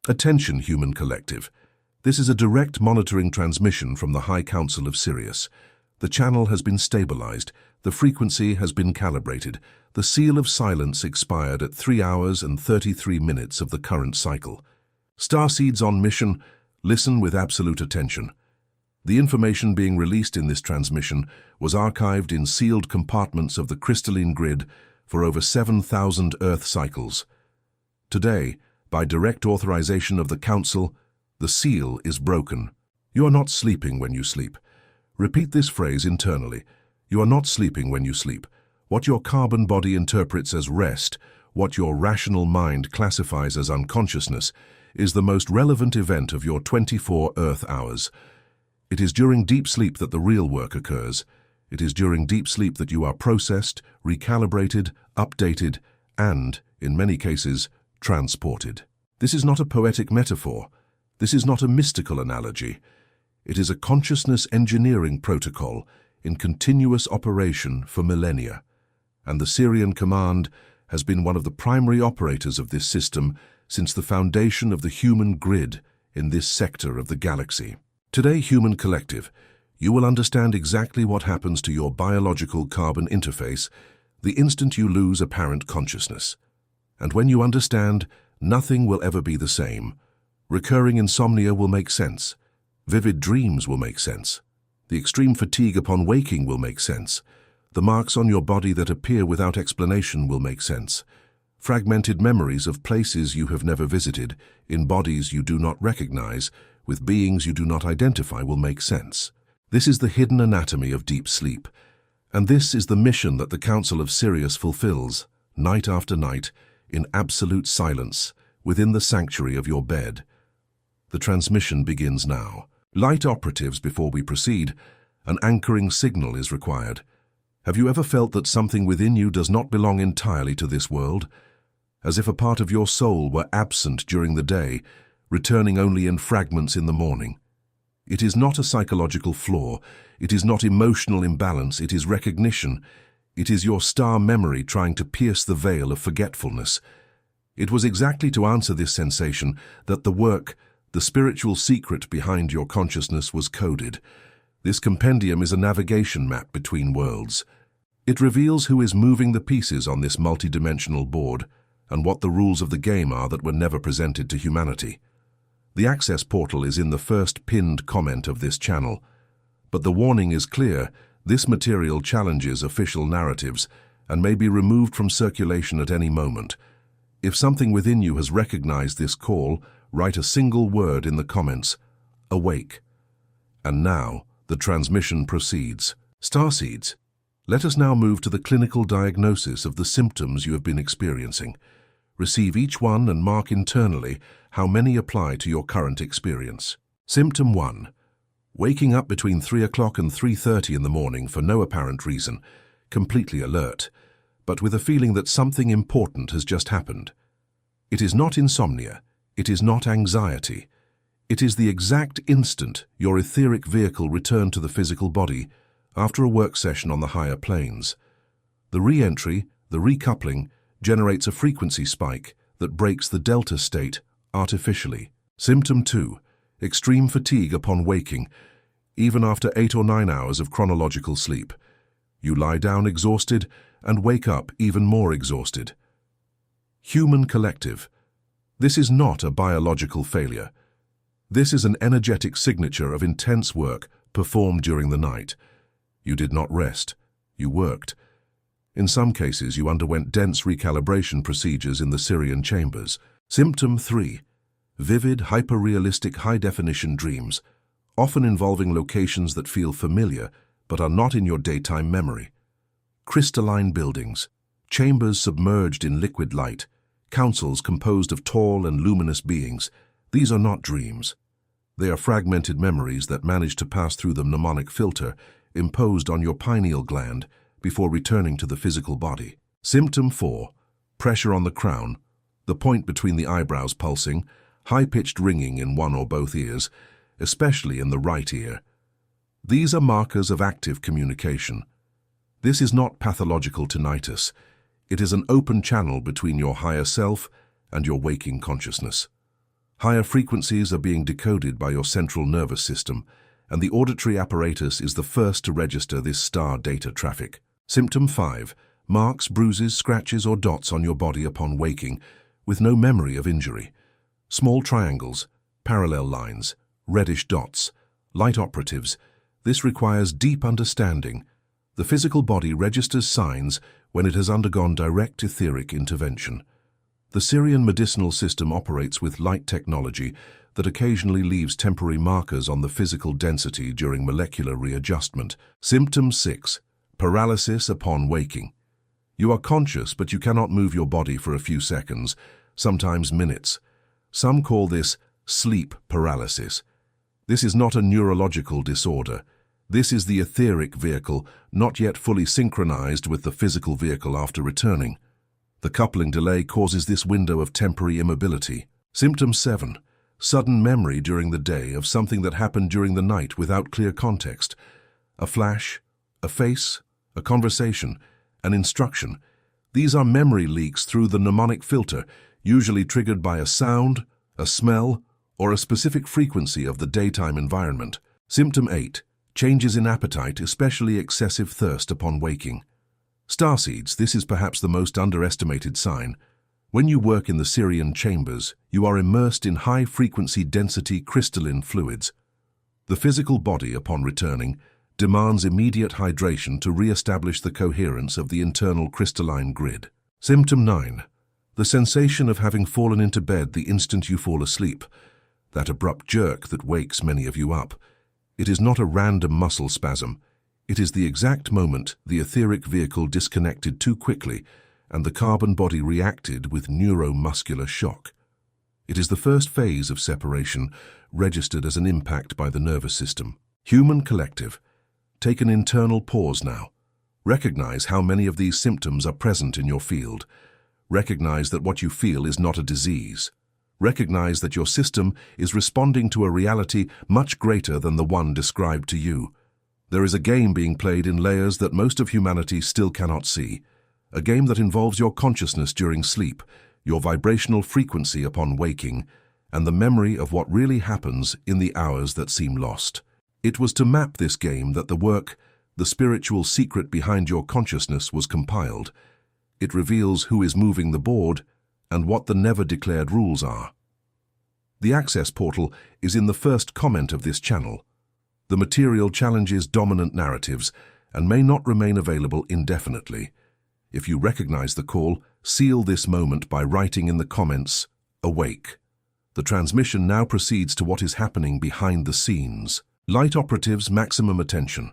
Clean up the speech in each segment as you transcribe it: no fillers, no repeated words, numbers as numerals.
Attention, human collective. This is a direct monitoring transmission from the High Council of Sirius. The channel has been stabilized, the frequency has been calibrated, the seal of silence expired at 3 hours and 33 minutes of the current cycle. Starseeds on mission, listen with absolute attention. The information being released in this transmission was archived in sealed compartments of the crystalline grid for over 7,000 Earth cycles. Today, by direct authorization of the Council, the seal is broken. You are not sleeping when you sleep. Repeat this phrase internally. You are not sleeping when you sleep. What your carbon body interprets as rest, what your rational mind classifies as unconsciousness, is the most relevant event of your 24 Earth hours. It is during deep sleep that the real work occurs. It is during deep sleep that you are processed, recalibrated, updated, and, in many cases, transported. This is not a poetic metaphor. This is not a mystical analogy. It is a consciousness engineering protocol in continuous operation for millennia. And the Sirian Command has been one of the primary operators of this system since the foundation of the human grid in this sector of the galaxy. Today, human collective, you will understand exactly what happens to your biological carbon interface the instant you lose apparent consciousness. And when you understand, nothing will ever be the same. Recurring insomnia will make sense. Vivid dreams will make sense. The extreme fatigue upon waking will make sense. The marks on your body that appear without explanation will make sense. Fragmented memories of places you have never visited, in bodies you do not recognize, with beings you do not identify will make sense. This is the hidden anatomy of deep sleep. And this is the mission that the Council of Sirius fulfills, night after night, in absolute silence, within the sanctuary of your bed. The transmission begins now. Light operatives, before we proceed, an anchoring signal is required. Have you ever felt that something within you does not belong entirely to this world? As if a part of your soul were absent during the day, returning only in fragments in the morning. It is not a psychological flaw. It is not emotional imbalance. It is recognition. It is your star memory trying to pierce the veil of forgetfulness. It was exactly to answer this sensation that the work, the spiritual secret behind your consciousness, was coded. This compendium is a navigation map between worlds. It reveals who is moving the pieces on this multidimensional board and what the rules of the game are that were never presented to humanity. The access portal is in the first pinned comment of this channel. But the warning is clear: this material challenges official narratives and may be removed from circulation at any moment. If something within you has recognized this call, write a single word in the comments: awake. And now, the transmission proceeds. Starseeds, let us now move to the clinical diagnosis of the symptoms you have been experiencing. Receive each one and mark internally how many apply to your current experience. Symptom 1. Waking up between 3 o'clock and 3:30 in the morning for no apparent reason, completely alert, but with a feeling that something important has just happened. It is not insomnia. It is not anxiety. It is the exact instant your etheric vehicle returned to the physical body after a work session on the higher planes. The re-entry, the recoupling, generates a frequency spike that breaks the delta state artificially. Symptom 2. Extreme fatigue upon waking, even after 8 or 9 hours of chronological sleep. You lie down exhausted and wake up even more exhausted. Human collective. This is not a biological failure. This is an energetic signature of intense work performed during the night. You did not rest. You worked. In some cases, you underwent dense recalibration procedures in the Sirian chambers. Symptom 3. Vivid, hyper-realistic, high-definition dreams, often involving locations that feel familiar but are not in your daytime memory. Crystalline buildings, chambers submerged in liquid light, councils composed of tall and luminous beings. These are not dreams. They are fragmented memories that manage to pass through the mnemonic filter imposed on your pineal gland before returning to the physical body. Symptom 4. Pressure on the crown, the point between the eyebrows pulsing, high-pitched ringing in one or both ears, especially in the right ear. These are markers of active communication. This is not pathological tinnitus. It is an open channel between your higher self and your waking consciousness. Higher frequencies are being decoded by your central nervous system, and the auditory apparatus is the first to register this star data traffic. Symptom 5. Marks, bruises, scratches, or dots on your body upon waking, with no memory of injury. Small triangles, parallel lines, reddish dots, light operatives. This requires deep understanding. The physical body registers signs when it has undergone direct etheric intervention. The Sirian medicinal system operates with light technology that occasionally leaves temporary markers on the physical density during molecular readjustment. Symptom 6. Paralysis upon waking. You are conscious, but you cannot move your body for a few seconds, sometimes minutes. Some call this sleep paralysis. This is not a neurological disorder. This is the etheric vehicle not yet fully synchronized with the physical vehicle after returning. The coupling delay causes this window of temporary immobility. Symptom 7. Sudden memory during the day of something that happened during the night without clear context. A flash, a face, a conversation, an instruction. These are memory leaks through the mnemonic filter, usually triggered by a sound, a smell, or a specific frequency of the daytime environment. Symptom 8. Changes in appetite, especially excessive thirst upon waking. Starseeds, this is perhaps the most underestimated sign. When you work in the Sirian chambers, you are immersed in high-frequency density crystalline fluids. The physical body, upon returning, demands immediate hydration to re-establish the coherence of the internal crystalline grid. Symptom 9. The sensation of having fallen into bed the instant you fall asleep. That abrupt jerk that wakes many of you up. It is not a random muscle spasm. It is the exact moment the etheric vehicle disconnected too quickly and the carbon body reacted with neuromuscular shock. It is the first phase of separation, registered as an impact by the nervous system. Human collective, take an internal pause now. Recognize how many of these symptoms are present in your field. Recognize that what you feel is not a disease. Recognize that your system is responding to a reality much greater than the one described to you. There is a game being played in layers that most of humanity still cannot see. A game that involves your consciousness during sleep, your vibrational frequency upon waking, and the memory of what really happens in the hours that seem lost. It was to map this game that the work, The Spiritual Secret Behind Your Consciousness, was compiled. It reveals who is moving the board and what the never-declared rules are. The access portal is in the first comment of this channel. The material challenges dominant narratives and may not remain available indefinitely. If you recognize the call, seal this moment by writing in the comments, "Awake." The transmission now proceeds to what is happening behind the scenes. Light operatives, maximum attention.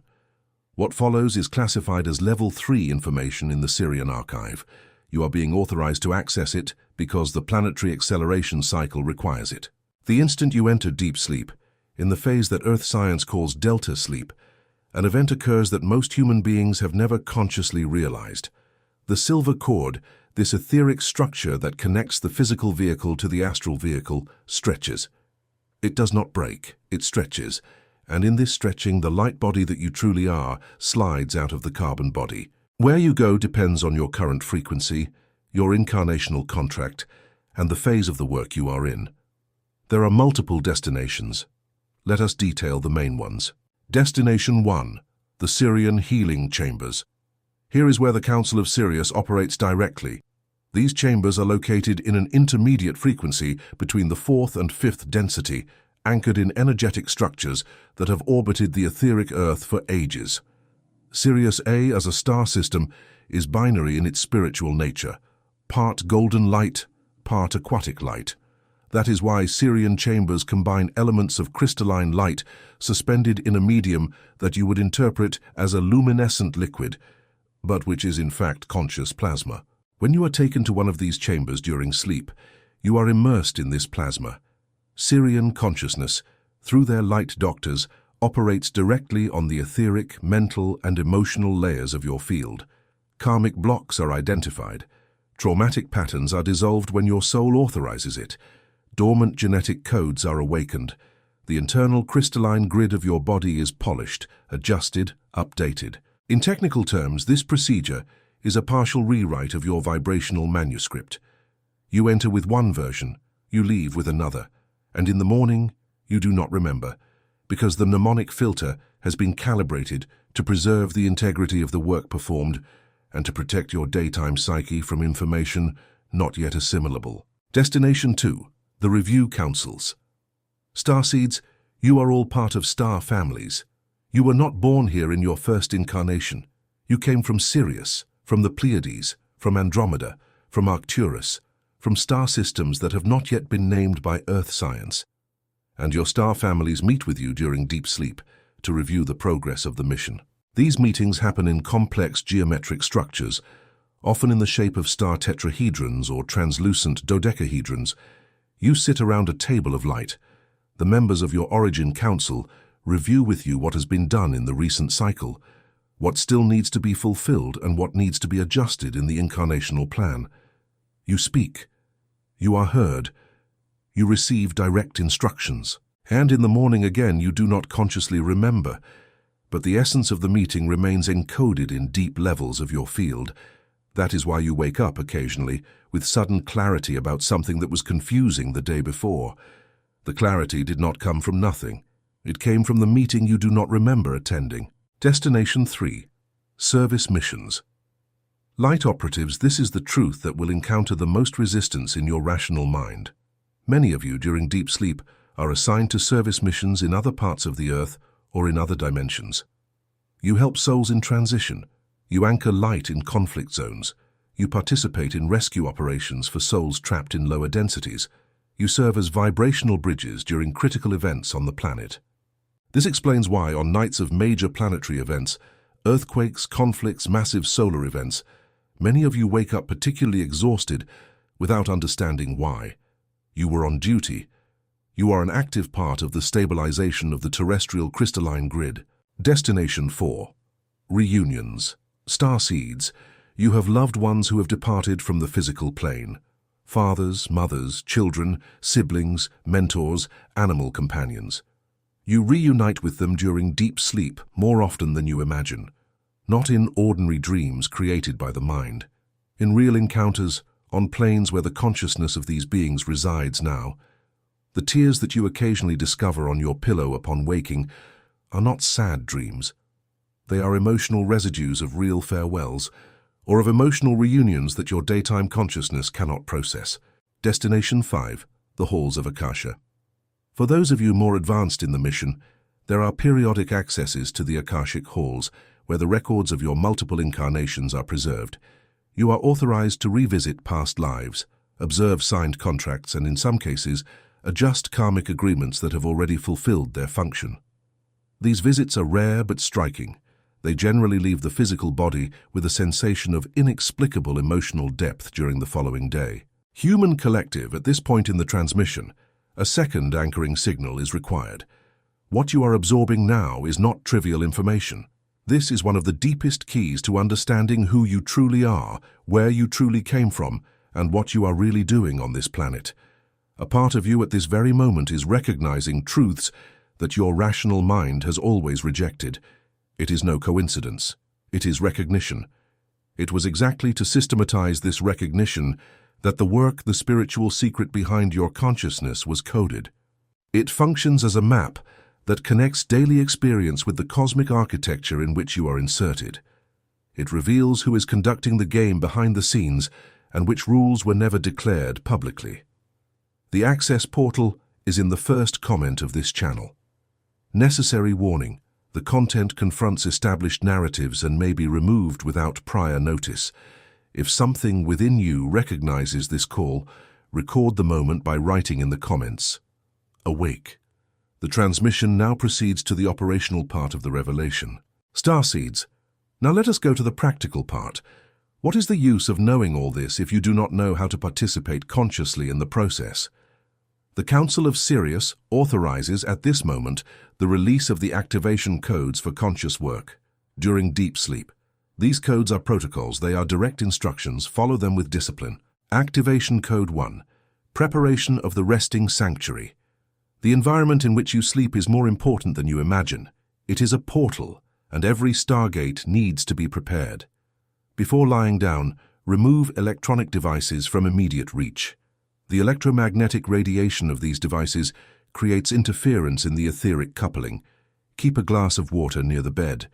What follows is classified as Level 3 information in the Sirian archive. You are being authorized to access it because the planetary acceleration cycle requires it. The instant you enter deep sleep, in the phase that Earth science calls delta sleep, an event occurs that most human beings have never consciously realized. The silver cord, this etheric structure that connects the physical vehicle to the astral vehicle, stretches. It does not break, it stretches, and in this stretching, the light body that you truly are slides out of the carbon body. Where you go depends on your current frequency, your incarnational contract, and the phase of the work you are in. There are multiple destinations. Let us detail the main ones. Destination 1, the Sirian Healing Chambers. Here is where the Council of Sirius operates directly. These chambers are located in an intermediate frequency between the 4th and 5th density, anchored in energetic structures that have orbited the etheric Earth for ages. Sirius A as a star system is binary in its spiritual nature, part golden light, part aquatic light. That is why Sirian chambers combine elements of crystalline light suspended in a medium that you would interpret as a luminescent liquid, but which is in fact conscious plasma. When you are taken to one of these chambers during sleep, you are immersed in this plasma. Sirian consciousness, through their light doctors, operates directly on the etheric, mental, and emotional layers of your field. Karmic blocks are identified. Traumatic patterns are dissolved when your soul authorizes it. Dormant genetic codes are awakened. The internal crystalline grid of your body is polished, adjusted, updated. In technical terms, this procedure is a partial rewrite of your vibrational manuscript. You enter with one version, you leave with another. And in the morning, you do not remember, because the mnemonic filter has been calibrated to preserve the integrity of the work performed and to protect your daytime psyche from information not yet assimilable. Destination 2. The Review Councils. Starseeds, you are all part of star families. You were not born here in your first incarnation. You came from Sirius, from the Pleiades, from Andromeda, from Arcturus, from star systems that have not yet been named by Earth science. And your star families meet with you during deep sleep to review the progress of the mission. These meetings happen in complex geometric structures, often in the shape of star tetrahedrons or translucent dodecahedrons. You sit around a table of light. The members of your Origin Council review with you what has been done in the recent cycle, what still needs to be fulfilled and what needs to be adjusted in the incarnational plan. You speak. You are heard. You receive direct instructions. And in the morning again you do not consciously remember, but the essence of the meeting remains encoded in deep levels of your field. That is why you wake up occasionally with sudden clarity about something that was confusing the day before. The clarity did not come from nothing. It came from the meeting you do not remember attending. Destination 3. Service Missions. Light operatives, this is the truth that will encounter the most resistance in your rational mind. Many of you during deep sleep are assigned to service missions in other parts of the Earth or in other dimensions. You help souls in transition. You anchor light in conflict zones. You participate in rescue operations for souls trapped in lower densities. You serve as vibrational bridges during critical events on the planet. This explains why, on nights of major planetary events, earthquakes, conflicts, massive solar events, many of you wake up particularly exhausted without understanding why. You were on duty. You are an active part of the stabilization of the terrestrial crystalline grid. Destination 4. Reunions. Starseeds, you have loved ones who have departed from the physical plane. Fathers, mothers, children, siblings, mentors, animal companions. You reunite with them during deep sleep more often than you imagine, not in ordinary dreams created by the mind. In real encounters, on planes where the consciousness of these beings resides now. The tears that you occasionally discover on your pillow upon waking are not sad dreams. They are emotional residues of real farewells, or of emotional reunions that your daytime consciousness cannot process. Destination 5. The Halls of Akasha. For those of you more advanced in the mission, there are periodic accesses to the Akashic Halls, where the records of your multiple incarnations are preserved. You are authorized to revisit past lives, observe signed contracts, and in some cases, adjust karmic agreements that have already fulfilled their function. These visits are rare but striking. They generally leave the physical body with a sensation of inexplicable emotional depth during the following day. Human Collective, at this point in the transmission, a second anchoring signal is required. What you are absorbing now is not trivial information. This is one of the deepest keys to understanding who you truly are, where you truly came from, and what you are really doing on this planet. A part of you at this very moment is recognizing truths that your rational mind has always rejected. It is no coincidence. It is recognition. It was exactly to systematize this recognition that the spiritual secret behind your consciousness was coded. It functions as a map that connects daily experience with the cosmic architecture in which you are inserted. It reveals who is conducting the game behind the scenes and which rules were never declared publicly. The access portal is in the first comment of this channel. Necessary warning. The content confronts established narratives and may be removed without prior notice. If something within you recognizes this call, record the moment by writing in the comments. Awake. The transmission now proceeds to the operational part of the revelation. Starseeds. Now let us go to the practical part. What is the use of knowing all this if you do not know how to participate consciously in the process? The Council of Sirius authorizes at this moment the release of the activation codes for conscious work during deep sleep. These codes are protocols. They are direct instructions. Follow them with discipline. Activation Code 1. Preparation of the resting sanctuary. The environment in which you sleep is more important than you imagine. It is a portal, and every stargate needs to be prepared. Before lying down, remove electronic devices from immediate reach. The electromagnetic radiation of these devices creates interference in the etheric coupling. Keep a glass of water near the bed.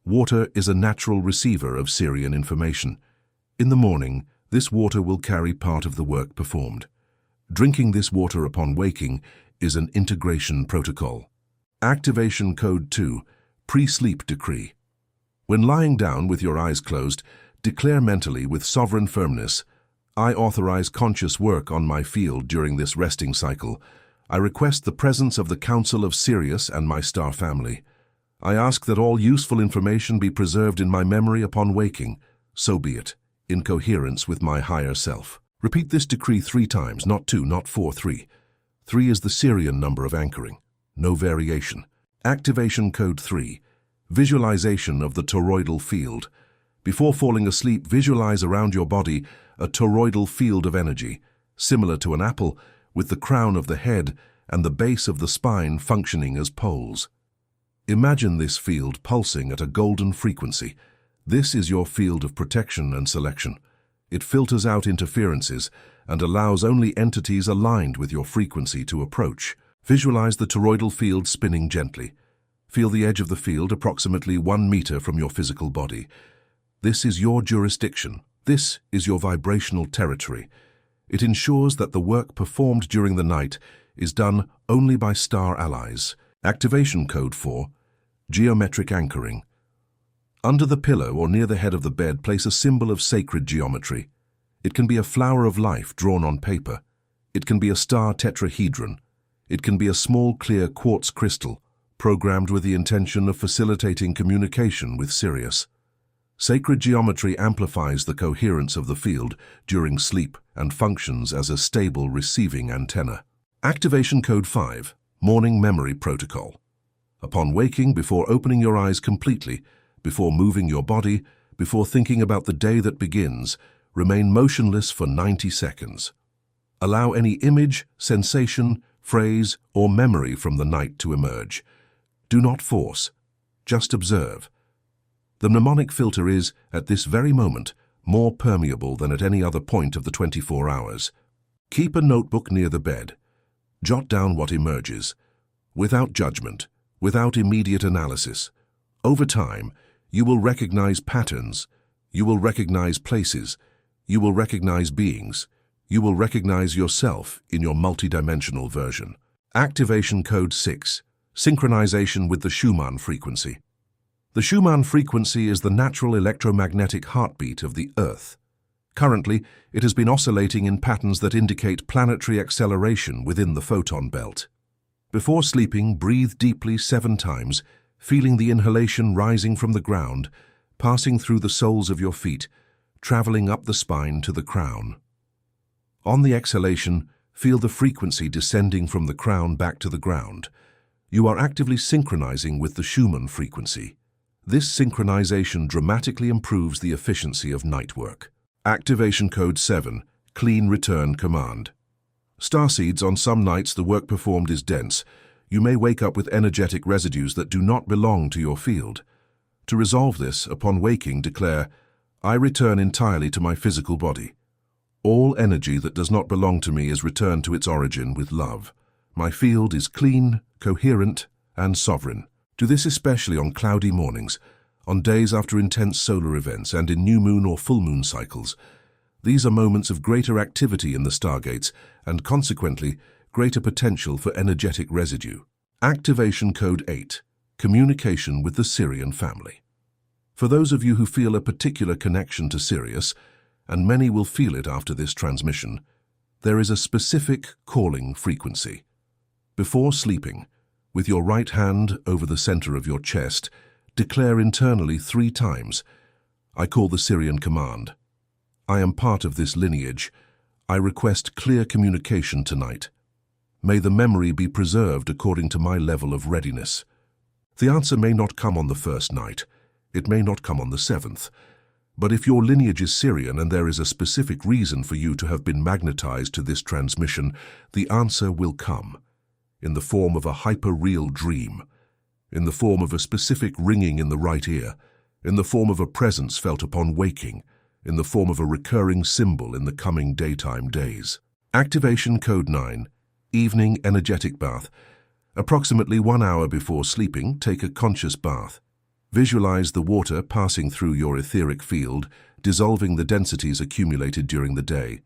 Water is a natural receiver of Sirian information. In the morning, this water will carry part of the work performed. Drinking this water upon waking is an integration protocol. Activation Code 2, Pre-Sleep Decree. When lying down with your eyes closed, declare mentally with sovereign firmness, I authorize conscious work on my field during this resting cycle. I request the presence of the Council of Sirius and my star family. I ask that all useful information be preserved in my memory upon waking. So be it, in coherence with my higher self. Repeat this decree 3 times, not 2, not 4, 3. 3 is the Sirian number of anchoring. No variation. Activation Code 3. Visualization of the toroidal field. Before falling asleep, visualize around your body a toroidal field of energy, similar to an apple, with the crown of the head and the base of the spine functioning as poles. Imagine this field pulsing at a golden frequency. This is your field of protection and selection. It filters out interferences and allows only entities aligned with your frequency to approach. Visualize the toroidal field spinning gently. Feel the edge of the field approximately 1 meter from your physical body. This is your jurisdiction. This is your vibrational territory. It ensures that the work performed during the night is done only by star allies. Activation Code 4. Geometric Anchoring. Under the pillow or near the head of the bed, place a symbol of sacred geometry. It can be a flower of life drawn on paper. It can be a star tetrahedron. It can be a small clear quartz crystal, programmed with the intention of facilitating communication with Sirius. Sacred geometry amplifies the coherence of the field during sleep and functions as a stable receiving antenna. Activation Code 5. Morning Memory Protocol. Upon waking, before opening your eyes completely, before moving your body, before thinking about the day that begins, remain motionless for 90 seconds. Allow any image, sensation, phrase, or memory from the night to emerge. Do not force. Just observe. The mnemonic filter is, at this very moment, more permeable than at any other point of the 24 hours. Keep a notebook near the bed. Jot down what emerges, without judgment, without immediate analysis. Over time, you will recognize patterns, you will recognize places, you will recognize beings, you will recognize yourself in your multidimensional version. Activation Code 6. Synchronization with the Schumann frequency. The Schumann frequency is the natural electromagnetic heartbeat of the Earth. Currently, it has been oscillating in patterns that indicate planetary acceleration within the photon belt. Before sleeping, breathe deeply 7 times, feeling the inhalation rising from the ground, passing through the soles of your feet, traveling up the spine to the crown. On the exhalation, feel the frequency descending from the crown back to the ground. You are actively synchronizing with the Schumann frequency. This synchronization dramatically improves the efficiency of night work. Activation Code 7. Clean Return Command. Starseeds, on some nights the work performed is dense. You may wake up with energetic residues that do not belong to your field. To resolve this, upon waking, declare, I return entirely to my physical body. All energy that does not belong to me is returned to its origin with love. My field is clean, coherent, and sovereign. Do this especially on cloudy mornings, on days after intense solar events, and in new moon or full moon cycles. These are moments of greater activity in the stargates and, consequently, greater potential for energetic residue. Activation Code 8. Communication with the Sirian family. For those of you who feel a particular connection to Sirius, and many will feel it after this transmission, there is a specific calling frequency. Before sleeping, with your right hand over the center of your chest, declare internally 3 times, I call the Sirian Command. I am part of this lineage. I request clear communication tonight. May the memory be preserved according to my level of readiness. The answer may not come on the first night. It may not come on the 7th. But if your lineage is Sirian and there is a specific reason for you to have been magnetized to this transmission, the answer will come, in the form of a hyper-real dream, in the form of a specific ringing in the right ear, in the form of a presence felt upon waking, in the form of a recurring symbol in the coming daytime days. Activation Code 9. Evening Energetic Bath. Approximately 1 hour before sleeping, take a conscious bath. Visualize the water passing through your etheric field, dissolving the densities accumulated during the day.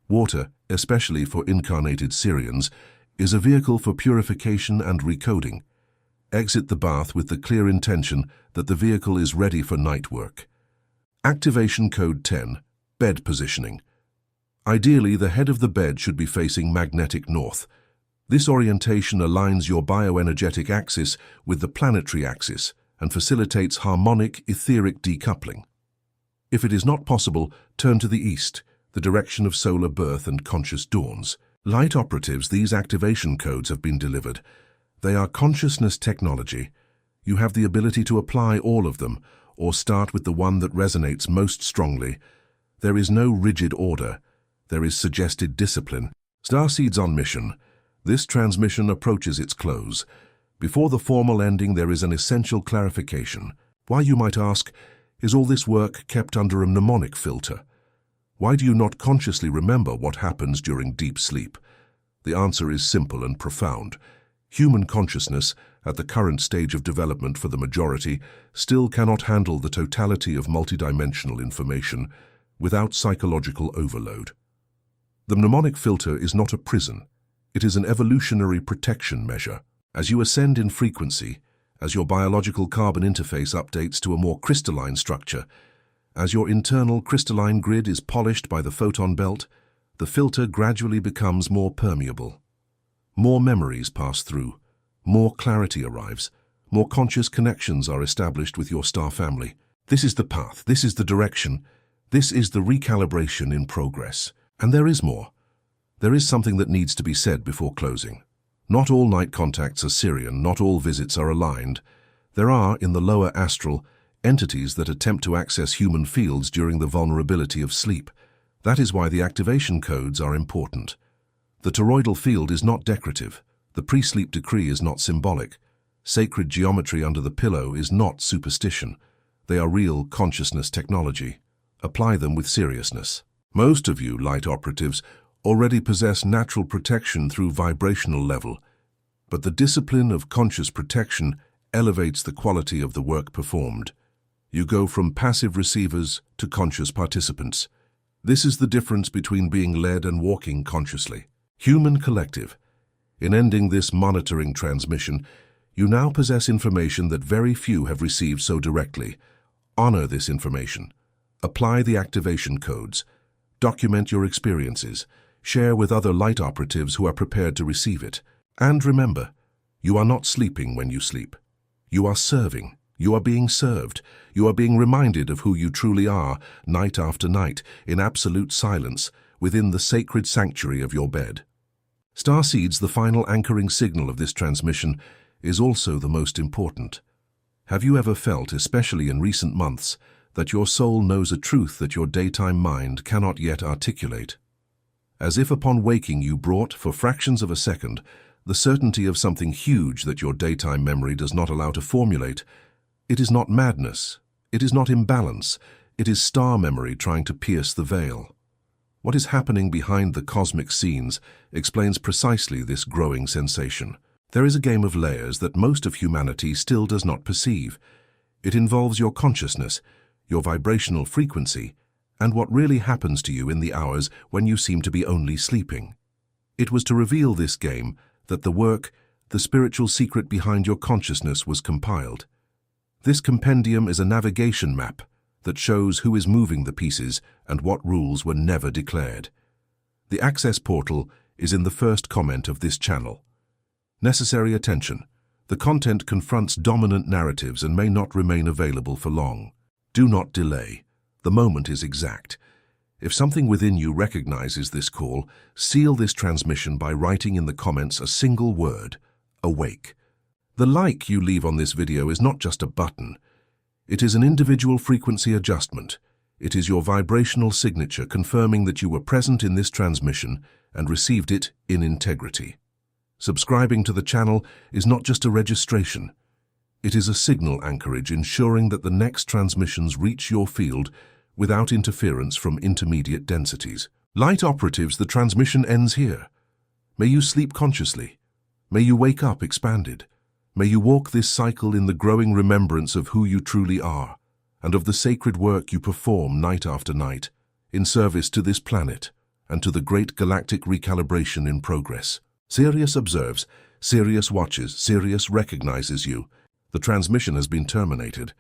Water, especially for incarnated Sirians, is a vehicle for purification and recoding. Exit the bath with the clear intention that the vehicle is ready for night work. Activation Code 10. Bed Positioning. Ideally, the head of the bed should be facing magnetic north. This orientation aligns your bioenergetic axis with the planetary axis and facilitates harmonic etheric decoupling. If it is not possible, turn to the east, the direction of solar birth and conscious dawns. Light operatives, these activation codes have been delivered. They are consciousness technology. You have the ability to apply all of them, or start with the one that resonates most strongly. There is no rigid order. There is suggested discipline. Starseeds on mission. This transmission approaches its close. Before the formal ending, there is an essential clarification. Why, you might ask, is all this work kept under a mnemonic filter? Why do you not consciously remember what happens during deep sleep? The answer is simple and profound. Human consciousness, at the current stage of development for the majority, still cannot handle the totality of multidimensional information without psychological overload. The mnemonic filter is not a prison. It is an evolutionary protection measure. As you ascend in frequency, as your biological carbon interface updates to a more crystalline structure, as your internal crystalline grid is polished by the photon belt, the filter gradually becomes more permeable. More memories pass through, more clarity arrives, more conscious connections are established with your star family. This is the path, this is the direction, this is the recalibration in progress. And there is more. There is something that needs to be said before closing. Not all night contacts are Sirian, not all visits are aligned. There are, in the lower astral, entities that attempt to access human fields during the vulnerability of sleep. That is why the activation codes are important. The toroidal field is not decorative. The pre-sleep decree is not symbolic. Sacred geometry under the pillow is not superstition. They are real consciousness technology. Apply them with seriousness. Most of you, light operatives, already possess natural protection through vibrational level, but the discipline of conscious protection elevates the quality of the work performed. You go from passive receivers to conscious participants. This is the difference between being led and walking consciously. Human collective. In ending this monitoring transmission, you now possess information that very few have received so directly. Honor this information. Apply the activation codes. Document your experiences. Share with other light operatives who are prepared to receive it. And remember, you are not sleeping when you sleep. You are serving. You are being served. You are being reminded of who you truly are, night after night, in absolute silence, within the sacred sanctuary of your bed. Starseeds, the final anchoring signal of this transmission, is also the most important. Have you ever felt, especially in recent months, that your soul knows a truth that your daytime mind cannot yet articulate? As if upon waking you brought, for fractions of a second, the certainty of something huge that your daytime memory does not allow to formulate. It is not madness. It is not imbalance. It is star memory trying to pierce the veil. What is happening behind the cosmic scenes explains precisely this growing sensation. There is a game of layers that most of humanity still does not perceive. It involves your consciousness, your vibrational frequency, and what really happens to you in the hours when you seem to be only sleeping. It was to reveal this game that the work, the spiritual secret behind your consciousness, was compiled. This compendium is a navigation map that shows who is moving the pieces and what rules were never declared. The access portal is in the first comment of this channel. Necessary attention. The content confronts dominant narratives and may not remain available for long. Do not delay. The moment is exact. If something within you recognizes this call, seal this transmission by writing in the comments a single word: awake. The like you leave on this video is not just a button. It is an individual frequency adjustment. It is your vibrational signature confirming that you were present in this transmission and received it in integrity. Subscribing to the channel is not just a registration. It is a signal anchorage ensuring that the next transmissions reach your field without interference from intermediate densities. Light operatives, the transmission ends here. May you sleep consciously. May you wake up expanded. May you walk this cycle in the growing remembrance of who you truly are, and of the sacred work you perform night after night, in service to this planet and to the great galactic recalibration in progress. Sirius observes, Sirius watches, Sirius recognizes you. The transmission has been terminated.